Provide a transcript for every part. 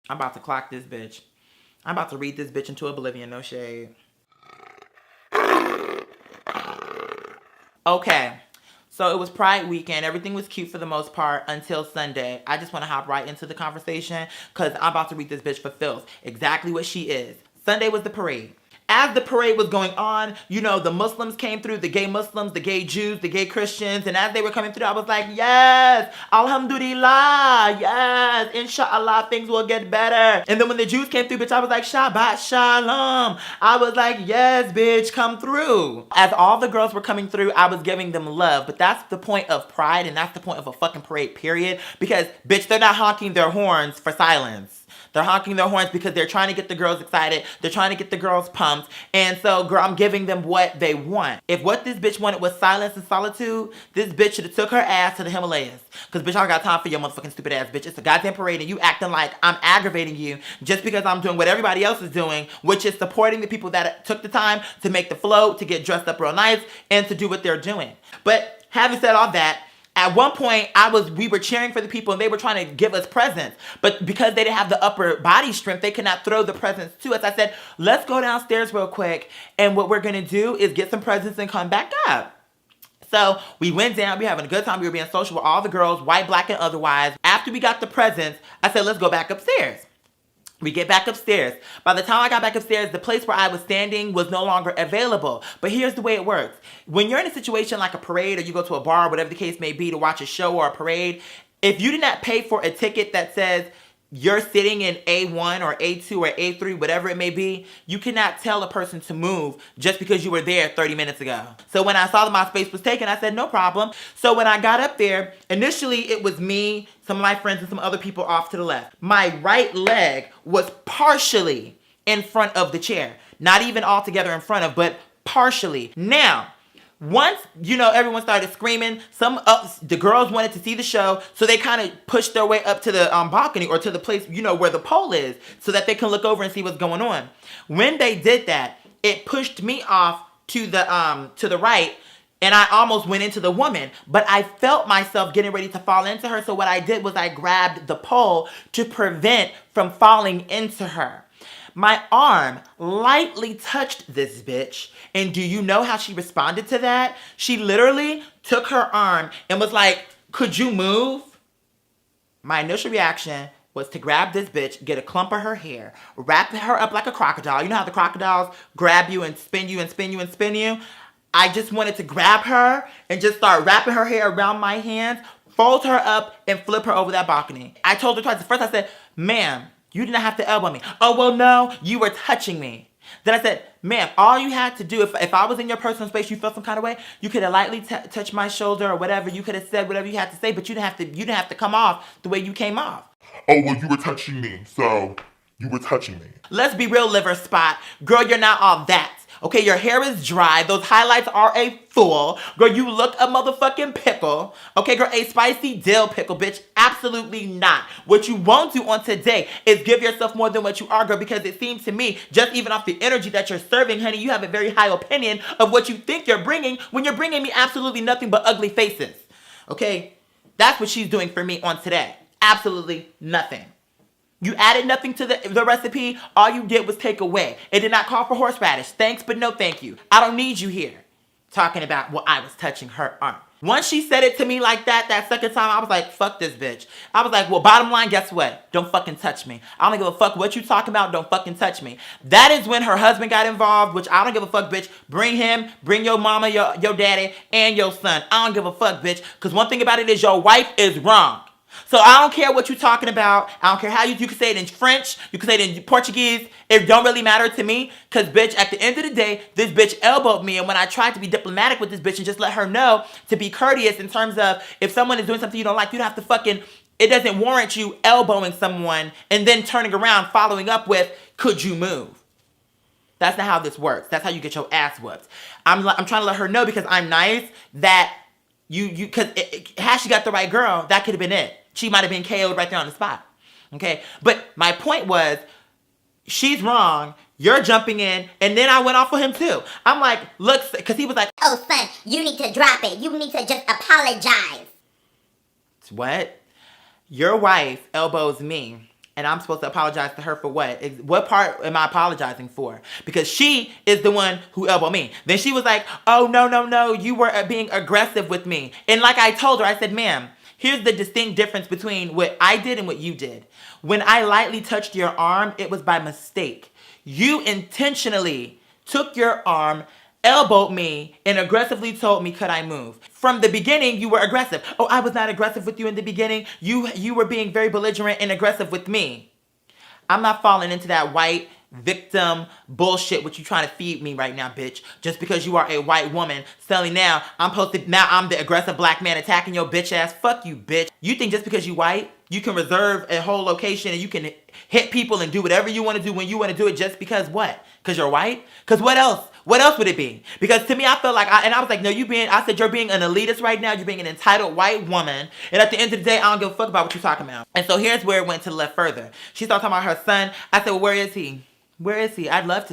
I'm about to clock this bitch. I'm about to read this bitch into oblivion, no shade. Okay. So it was Pride weekend. Everything was cute for the most part until Sunday. I just want to hop right into the conversation because I'm about to read this bitch for filth. Exactly what she is. Sunday was the parade. As the parade was going on, you know, the Muslims came through, the gay Muslims, the gay Jews, the gay Christians, and as they were coming through, I was like, yes, alhamdulillah, yes, inshallah, things will get better. And then when the Jews came through, bitch, I was like, Shabbat Shalom. I was like, yes, bitch, come through. As all the girls were coming through, I was giving them love, but that's the point of Pride, and that's the point of a fucking parade, period, because, bitch, they're not honking their horns for silence. They're honking their horns because they're trying to get the girls excited. They're trying to get the girls pumped. And so, girl, I'm giving them what they want. If what this bitch wanted was silence and solitude, this bitch should have took her ass to the Himalayas. Because, bitch, I don't got time for your motherfucking stupid ass, bitch. It's a goddamn parade and you acting like I'm aggravating you just because I'm doing what everybody else is doing, which is supporting the people that took the time to make the float, to get dressed up real nice, and to do what they're doing. But having said all that, at one point, we were cheering for the people and they were trying to give us presents. But because they didn't have the upper body strength, they could not throw the presents to us. I said, let's go downstairs real quick. And what we're going to do is get some presents and come back up. So we went down. We were having a good time. We were being social with all the girls, white, black, and otherwise. After we got the presents, I said, let's go back upstairs. We get back upstairs. By the time I got back upstairs, the place where I was standing was no longer available. But here's the way it works. When you're in a situation like a parade or you go to a bar, whatever the case may be, to watch a show or a parade, if you did not pay for a ticket that says you're sitting in A1 or A2 or A3, whatever it may be, you cannot tell a person to move just because you were there 30 minutes ago. So when I saw that my space was taken, I said, no problem. So when I got up there, initially it was me, some of my friends, and some other people off to the left. My right leg was partially in front of the chair. Not even all together in front of, but partially. Now, once, you know, everyone started screaming, the girls wanted to see the show, so they kind of pushed their way up to the balcony or to the place, you know, where the pole is, so that they can look over and see what's going on. When they did that, it pushed me off to the right, and I almost went into the woman, but I felt myself getting ready to fall into her, so what I did was I grabbed the pole to prevent from falling into her. My arm lightly touched this bitch. And do you know how she responded to that? She literally took her arm and was like, could you move? My initial reaction was to grab this bitch, get a clump of her hair, wrap her up like a crocodile. You know how the crocodiles grab you and spin you and spin you and spin you? I just wanted to grab her and just start wrapping her hair around my hands, fold her up, and flip her over that balcony. I told her twice. First I said, ma'am, you did not have to elbow me. Oh, well, no, you were touching me. Then I said, ma'am, all you had to do, if I was in your personal space, you felt some kind of way, you could have lightly touched my shoulder or whatever. You could have said whatever you had to say, but you didn't have to come off the way you came off. Oh, well, you were touching me, so you were touching me. Let's be real, liver spot. Girl, you're not all that. Okay, your hair is dry. Those highlights are a fool. Girl, you look a motherfucking pickle. Okay, girl, a spicy dill pickle, bitch. Absolutely not. What you won't do on today is give yourself more than what you are, girl, because it seems to me, just even off the energy that you're serving, honey, you have a very high opinion of what you think you're bringing when you're bringing me absolutely nothing but ugly faces. Okay? That's what she's doing for me on today. Absolutely nothing. You added nothing to the recipe. All you did was take away. It did not call for horseradish. Thanks, but no thank you. I don't need you here talking about, well, I was touching her arm. Once she said it to me like that second time, I was like, fuck this bitch. I was like, well, bottom line, guess what? Don't fucking touch me. I don't give a fuck what you talking about. Don't fucking touch me. That is when her husband got involved, which I don't give a fuck, bitch. Bring him, bring your mama, your daddy, and your son. I don't give a fuck, bitch. Because one thing about it is your wife is wrong. So I don't care what you're talking about. I don't care how you can say it in French. You can say it in Portuguese. It don't really matter to me. Because, bitch, at the end of the day, this bitch elbowed me. And when I tried to be diplomatic with this bitch and just let her know to be courteous in terms of if someone is doing something you don't like, you don't have to fucking, it doesn't warrant you elbowing someone and then turning around following up with, could you move? That's not how this works. That's how you get your ass whooped. I'm trying to let her know because I'm nice that because had she got the right girl, that could have been it. She might have been KO'd right there on the spot. Okay? But my point was, she's wrong. You're jumping in. And then I went off with him too. I'm like, look, because he was like, oh, son, you need to drop it. You need to just apologize. What? Your wife elbows me. And I'm supposed to apologize to her for what? What part am I apologizing for? Because she is the one who elbowed me. Then she was like, oh, no, you were being aggressive with me. And like I told her, I said, ma'am, here's the distinct difference between what I did and what you did. When I lightly touched your arm, it was by mistake. You intentionally took your arm, elbowed me, and aggressively told me, could I move? From the beginning, you were aggressive. Oh, I was not aggressive with you in the beginning. You were being very belligerent and aggressive with me. I'm not falling into that white victim bullshit what you trying to feed me right now, bitch. Just because you are a white woman, suddenly now I'm the aggressive black man attacking your bitch ass. Fuck you, bitch. You think just because you white, you can reserve a whole location and you can hit people and do whatever you want to do when you want to do it just because what? Because you're white? Because what else? What else would it be? Because to me, I felt like, I was like, no, I said, you're being an elitist right now. You're being an entitled white woman. And at the end of the day, I don't give a fuck about what you're talking about. And so here's where it went to the left further. She started talking about her son. I said, well, where is he? Where is he? I'd love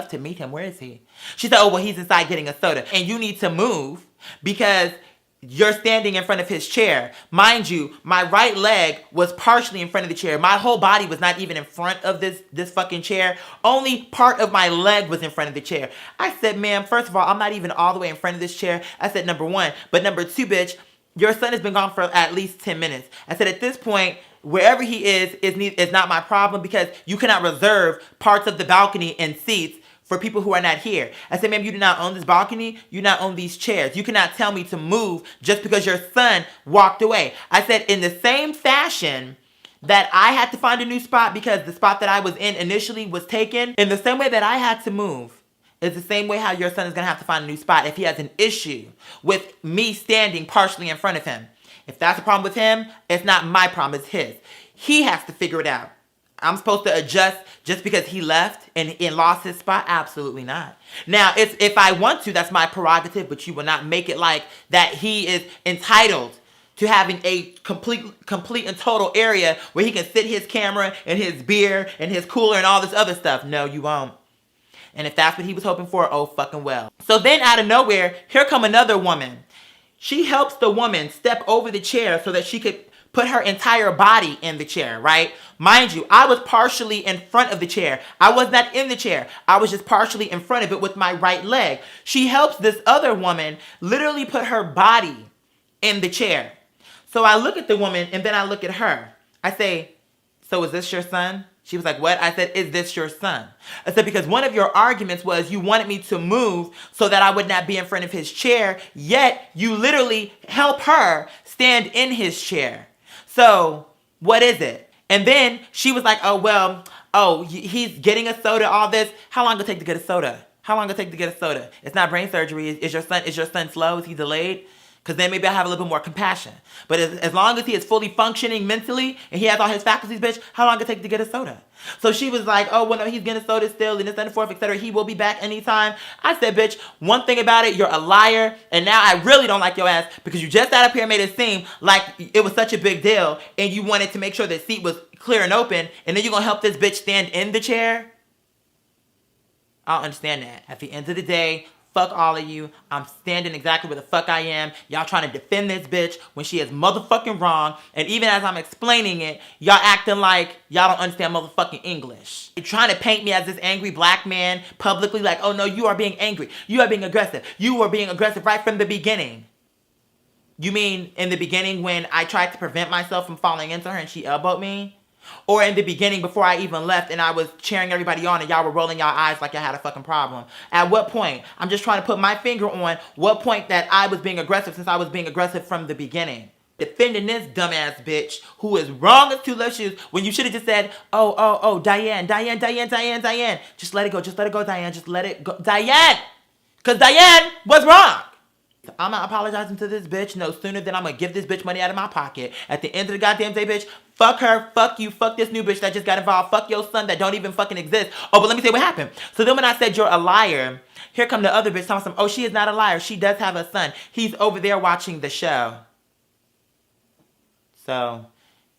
to meet him. Where is he? She said, oh, well, he's inside getting a soda. And you need to move because you're standing in front of his chair. Mind you, my right leg was partially in front of the chair. My whole body was not even in front of this fucking chair. Only part of my leg was in front of the chair. I said, ma'am, first of all, I'm not even all the way in front of this chair. I said, number one. But number two, bitch, your son has been gone for at least 10 minutes. I said, at this point, wherever he is not my problem because you cannot reserve parts of the balcony and seats for people who are not here. I said, ma'am, you do not own this balcony. You do not own these chairs. You cannot tell me to move just because your son walked away. I said, in the same fashion that I had to find a new spot because the spot that I was in initially was taken, in the same way that I had to move, is the same way how your son is going to have to find a new spot if he has an issue with me standing partially in front of him. If that's a problem with him, it's not my problem, it's his. He has to figure it out. I'm supposed to adjust just because he left and lost his spot? Absolutely not. Now, if I want to, that's my prerogative, but you will not make it like that he is entitled to having a complete and total area where he can sit his camera and his beer and his cooler and all this other stuff. No, you won't. And if that's what he was hoping for, oh fucking well. So then out of nowhere, here come another woman. She helps the woman step over the chair so that she could put her entire body in the chair, right? Mind you, I was partially in front of the chair. I was not in the chair. I was just partially in front of it with my right leg. She helps this other woman literally put her body in the chair. So I look at the woman and then I look at her. I say, so is this your son? She was like, what? I said, is this your son? I said, because one of your arguments was you wanted me to move so that I would not be in front of his chair, yet you literally help her stand in his chair. So what is it? And then she was like, he's getting a soda, all this. How long will it take to get a soda? It's not brain surgery. Is your son slow? Is he delayed? Because then maybe I have a little bit more compassion. But as long as he is fully functioning mentally and he has all his faculties, bitch, how long it take to get a soda? So she was like, oh, well, no, he's getting a soda still, and this and the fourth, etc. He will be back anytime. I said, bitch, one thing about it, you're a liar, and now I really don't like your ass because you just got up here and made it seem like it was such a big deal, and you wanted to make sure the seat was clear and open, and then you're going to help this bitch stand in the chair? I don't understand that. At the end of the day, fuck all of you. I'm standing exactly where the fuck I am. Y'all trying to defend this bitch when she is motherfucking wrong. And even as I'm explaining it, y'all acting like y'all don't understand motherfucking English. You're trying to paint me as this angry black man publicly like, oh no, you are being angry. You are being aggressive. You were being aggressive right from the beginning. You mean in the beginning when I tried to prevent myself from falling into her and she elbowed me? Or in the beginning before I even left and I was cheering everybody on and y'all were rolling y'all eyes like y'all had a fucking problem? At what point? I'm just trying to put my finger on what point that I was being aggressive since I was being aggressive from the beginning. Defending this dumbass bitch who is wrong as two left shoes when you should have just said, oh, Diane. Just let it go, Diane. Just let it go. Diane! Because Diane was wrong. I'm not apologizing to this bitch no sooner than I'm going to give this bitch money out of my pocket. At the end of the goddamn day, bitch, fuck her, fuck you, fuck this new bitch that just got involved, fuck your son that don't even fucking exist. Oh, but let me tell you what happened. So then when I said you're a liar, here come the other bitch telling some, oh, she is not a liar. She does have a son. He's over there watching the show. So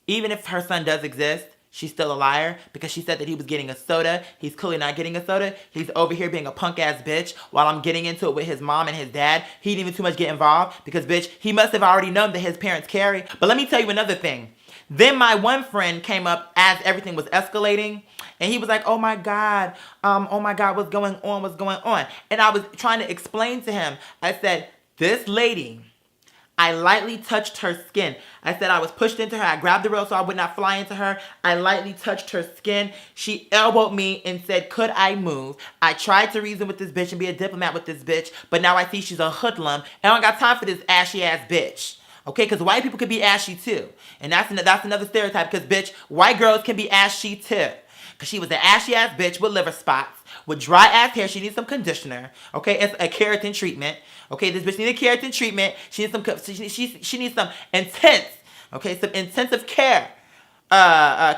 even if her son does exist, she's still a liar because she said that he was getting a soda. He's clearly not getting a soda. He's over here being a punk ass bitch while I'm getting into it with his mom and his dad. He didn't even too much get involved because, bitch, he must have already known that his parents carry. But let me tell you another thing. Then my one friend came up as everything was escalating, and he was like, oh my God, what's going on, what's going on? And I was trying to explain to him, I said, this lady, I lightly touched her skin. I said I was pushed into her. I grabbed the rail so I would not fly into her. I lightly touched her skin. She elbowed me and said, could I move? I tried to reason with this bitch and be a diplomat with this bitch, but now I see she's a hoodlum. And I don't got time for this ashy ass bitch. Okay, because white people could be ashy too. And that's another stereotype, because bitch, white girls can be ashy too. Because she was an ashy ass bitch with liver spots, with dry ass hair. She needs some conditioner. Okay, it's a keratin treatment. Okay, this bitch needs a keratin treatment. She needs she needs some intense, okay, some intensive care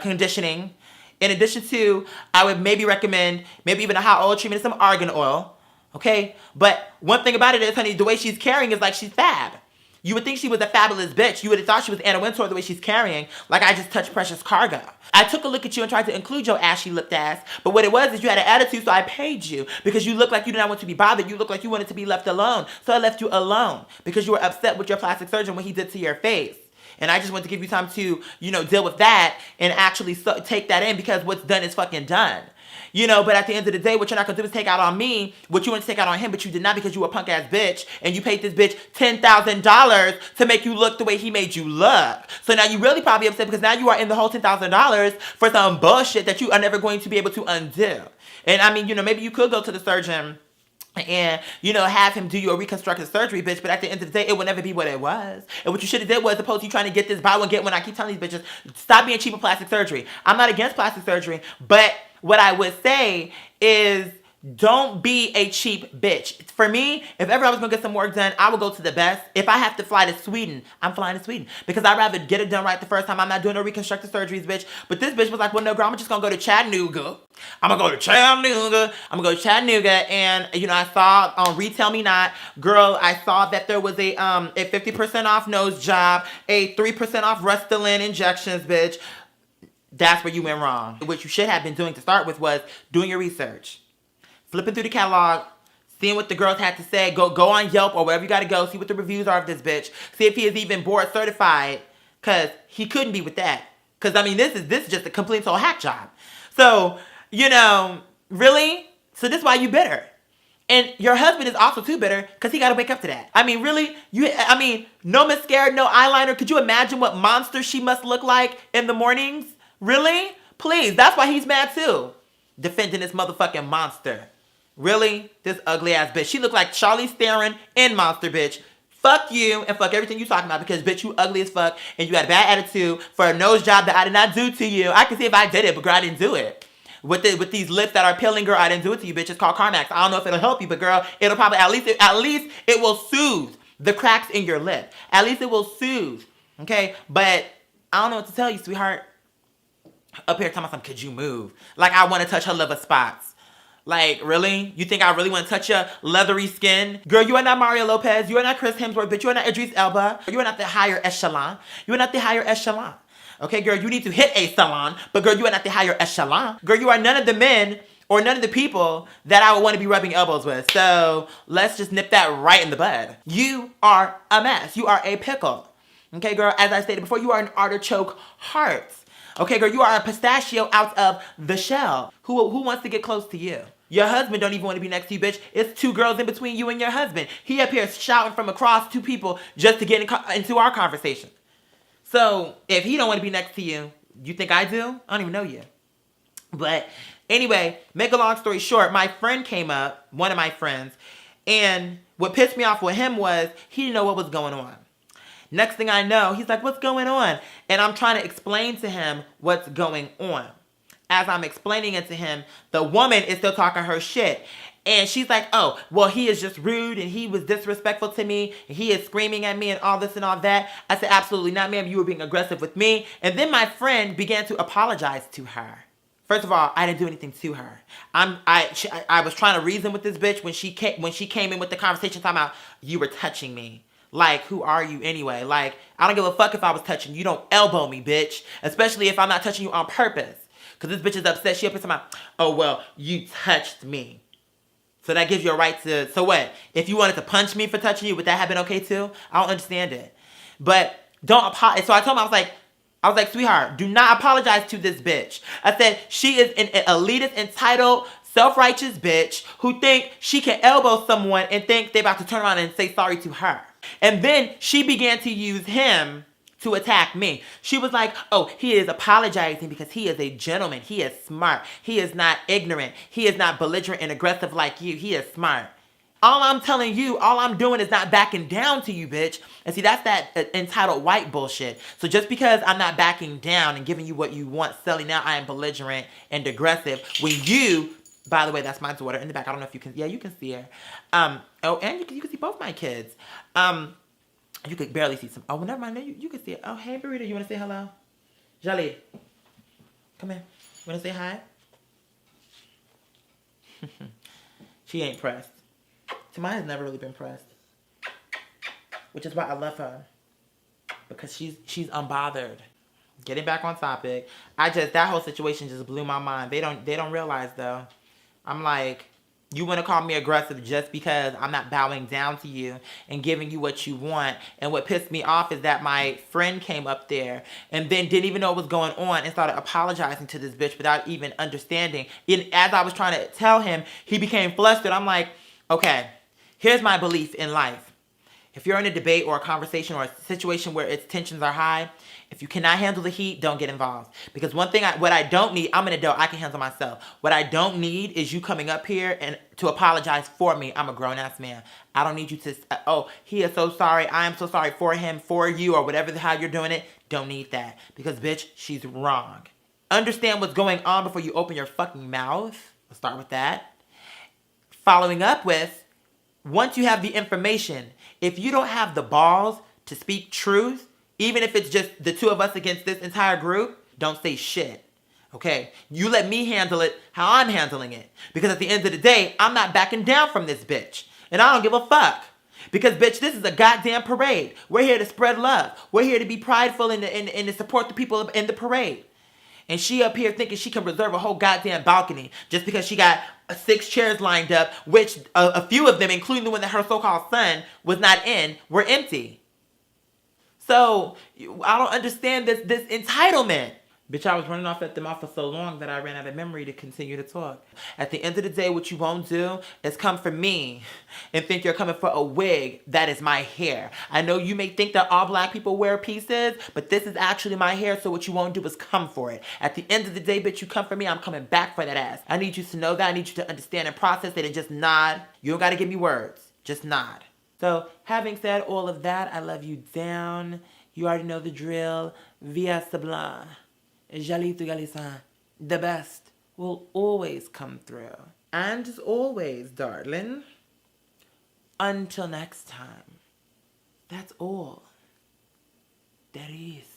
conditioning. In addition to, I would maybe recommend maybe even a hot oil treatment and some argan oil. Okay, but one thing about it is, honey, the way she's carrying is like she's fab. You would think she was a fabulous bitch. You would have thought she was Anna Wintour the way she's carrying, like I just touched precious cargo. I took a look at you and tried to include your ashy lipped ass, but what it was is you had an attitude, so I paid you because you looked like you did not want to be bothered. You looked like you wanted to be left alone, so I left you alone because you were upset with your plastic surgeon when he did to your face. And I just want to give you time to, deal with that and actually take that in, because what's done is fucking done. But at the end of the day, what you're not going to do is take out on me what you want to take out on him, but you did not, because you were a punk ass bitch and you paid this bitch $10,000 to make you look the way he made you look. So now you really probably upset because now you are in the whole $10,000 for some bullshit that you are never going to be able to undo. And I mean, maybe you could go to the surgeon and, have him do you a reconstructive surgery, bitch. But at the end of the day, it will never be what it was. And what you should have did was, opposed to you trying to get this buy one, get one, I keep telling these bitches, stop being cheap with plastic surgery. I'm not against plastic surgery, but what I would say is, don't be a cheap bitch. For me, if ever I was going to get some work done, I would go to the best. If I have to fly to Sweden, I'm flying to Sweden. Because I'd rather get it done right the first time. I'm not doing no reconstructive surgeries, bitch. But this bitch was like, well, no, girl, I'm just going to go to Chattanooga. I'm going to go to Chattanooga. And, I saw on Retail Me Not, girl, I saw that there was a 50% off nose job, a 3% off Restylane injections, bitch. That's where you went wrong. What you should have been doing to start with was doing your research. Flipping through the catalog, seeing what the girls had to say. Go on Yelp or wherever you gotta go. See what the reviews are of this bitch. See if he is even board certified. Cause he couldn't be with that. Cause I mean, this is just a complete soul hack job. So, really? So this is why you bitter. And your husband is also too bitter because he gotta wake up to that. I mean, really? No mascara, no eyeliner. Could you imagine what monster she must look like in the mornings? Really? Please, that's why he's mad too. Defending this motherfucking monster. Really? This ugly ass bitch. She looked like Charlize Theron in Monster, bitch. Fuck you and fuck everything you talking about, because bitch, you ugly as fuck and you had a bad attitude for a nose job that I did not do to you. I can see if I did it, but girl, I didn't do it. With these lips that are peeling, girl, I didn't do it to you, bitch. It's called Carmax. I don't know if it'll help you, but girl, it'll probably at least it will soothe the cracks in your lip. At least it will soothe. Okay? But I don't know what to tell you, sweetheart. Up here talking about something, could you move? Like I want to touch her liver spots. Like, really? You think I really want to touch your leathery skin? Girl, you are not Mario Lopez. You are not Chris Hemsworth, bitch. You are not Idris Elba. You are not the higher echelon. You are not the higher echelon. Okay, girl, you need to hit a salon, but girl, you are not the higher echelon. Girl, you are none of the men or none of the people that I would want to be rubbing elbows with. So let's just nip that right in the bud. You are a mess. You are a pickle. Okay, girl, as I stated before, you are an artichoke heart. Okay, girl, you are a pistachio out of the shell. Who wants to get close to you? Your husband don't even want to be next to you, bitch. It's two girls in between you and your husband. He up here shouting from across two people just to get into our conversation. So if he don't want to be next to you, you think I do? I don't even know you. But anyway, make a long story short, my friend came up, one of my friends, and what pissed me off with him was he didn't know what was going on. Next thing I know, he's like, what's going on? And I'm trying to explain to him what's going on. As I'm explaining it to him, the woman is still talking her shit. And she's like, oh, well, he is just rude and he was disrespectful to me and he is screaming at me and all this and all that. I said, absolutely not, ma'am. You were being aggressive with me. And then my friend began to apologize to her. First of all, I didn't do anything to her. I was trying to reason with this bitch when she came in with the conversation talking about, you were touching me. Like, who are you anyway? Like, I don't give a fuck if I was touching you. You don't elbow me, bitch. Especially if I'm not touching you on purpose. Because this bitch is upset. She up here talking about, oh, well, you touched me. So that gives you a right to, so what? If you wanted to punch me for touching you, would that have been okay too? I don't understand it. But don't apologize. So I told him, I was like, I was like, sweetheart, do not apologize to this bitch. I said, she is an elitist, entitled, self-righteous bitch who think she can elbow someone and think they about to turn around and say sorry to her. And then she began to use him to attack me. She was like, oh, he is apologizing because he is a gentleman. He is smart. He is not ignorant. He is not belligerent and aggressive like you. He is smart. All I'm telling you, all I'm doing is not backing down to you, bitch. And see, that's that entitled white bullshit. So just because I'm not backing down and giving you what you want, selling now I am belligerent and aggressive. When you, by the way, that's my daughter in the back. I don't know if you can, yeah, you can see her. Oh, and you can see both my kids. You could barely see some. Oh, well, never mind. You can see it. Oh, hey, Burrito, you want to say hello? Jolly, come here. Want to say hi? She ain't pressed. Tamaya has never really been pressed, which is why I love her, because she's unbothered. Getting back on topic, that whole situation just blew my mind. They don't realize though. I'm like, you want to call me aggressive just because I'm not bowing down to you and giving you what you want. And what pissed me off is that my friend came up there and then didn't even know what was going on and started apologizing to this bitch without even understanding. And as I was trying to tell him, he became flustered. I'm like, okay, here's my belief in life. If you're in a debate or a conversation or a situation where its tensions are high, if you cannot handle the heat, don't get involved. Because one thing, what I don't need, I'm an adult, I can handle myself. What I don't need is you coming up here and to apologize for me. I'm a grown-ass man. I don't need you to, oh, he is so sorry, I am so sorry for him, for you, or whatever how you're doing it. Don't need that. Because, bitch, she's wrong. Understand what's going on before you open your fucking mouth. Let's start with that. Following up with, once you have the information, if you don't have the balls to speak truth, even if it's just the two of us against this entire group, don't say shit. Okay? You let me handle it how I'm handling it. Because at the end of the day, I'm not backing down from this bitch. And I don't give a fuck. Because, bitch, this is a goddamn parade. We're here to spread love. We're here to be prideful and to support the people in the parade. And she up here thinking she can reserve a whole goddamn balcony just because she got 6 chairs lined up, which a few of them, including the one that her so-called son was not in, were empty. So, I don't understand this entitlement. Bitch, I was running off at the mouth for so long that I ran out of memory to continue to talk. At the end of the day, what you won't do is come for me and think you're coming for a wig that is my hair. I know you may think that all black people wear pieces, but this is actually my hair, so what you won't do is come for it. At the end of the day, bitch, you come for me, I'm coming back for that ass. I need you to know that. I need you to understand and process it and just nod. You don't got to give me words. Just nod. So, having said all of that, I love you down. You already know the drill. Via Sabla. Jalito Galisa. The best will always come through. And as always, darling, until next time, that's all there is.